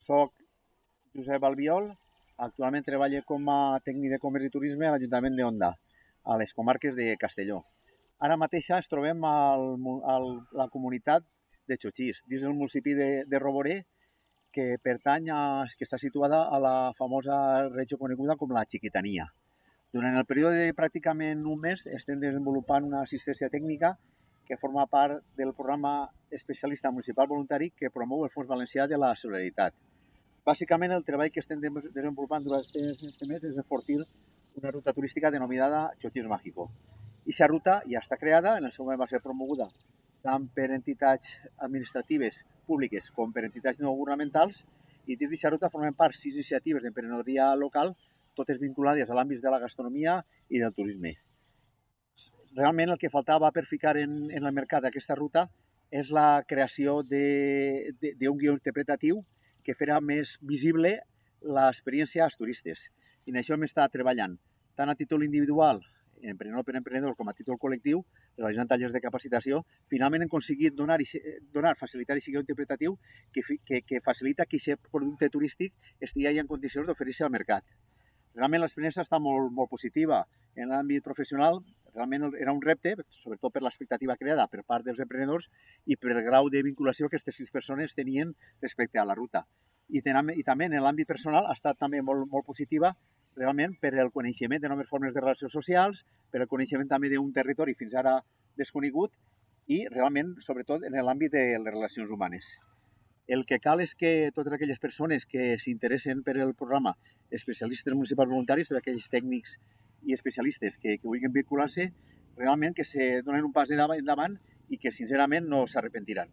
Soc Josep Albiol, actualment treballo com a tècnic de comerç i turisme a l'Ajuntament d'Onda, a les comarques de Castelló. Ara mateix ens trobem a la comunitat de Xotxís, dins del municipi de Roboré, que pertany que està situada a la famosa regió coneguda com la Chiquitania. Durant el període de pràcticament un mes estem desenvolupant una assistència tècnica que forma part del programa especialista municipal voluntari que promou el Fons Valencià de la Solidaritat. Bàsicament, el treball que estem desenvolupant durant aquest mes és enfortir una ruta turística denominada Xotxís Mágico. Aquesta ruta ja està creada, en el seu moment va ser promoguda tant per entitats administratives públiques com per entitats no governamentals, i dins d'aquesta ruta formen part 6 iniciatives d'emprenedoria local, totes vinculades a l'àmbit de la gastronomia i del turisme. Realment el que faltava per ficar en el mercat aquesta ruta és la creació d'un guió interpretatiu que farà més visible l'experiència als turistes. I en això hem estat treballant tant a títol individual, emprenedor per emprenedor, com a títol col·lectiu, realitzant tallers de capacitació. Finalment hem aconseguit facilitar aquest guió interpretatiu que facilita que aquest producte turístic estigui en condicions d'oferir-se al mercat. Realment l'experiència està molt positiva. En l'àmbit professional realment era un repte, sobretot per l'expectativa creada per part dels emprenedors i per el grau de vinculació que aquestes 6 persones tenien respecte a la ruta. I també en l'àmbit personal ha estat també molt positiva realment per el coneixement de noves formes de relacions socials, per el coneixement també d'un territori fins ara desconegut i realment, sobretot, en l'àmbit de les relacions humanes. El que cal és que totes aquelles persones que s'interessen per el programa, especialistes municipals voluntaris, tots aquells tècnics i especialistes que vulguin vincular-se, realment que se donen un pas endavant i que sincerament no s'arrepentiran.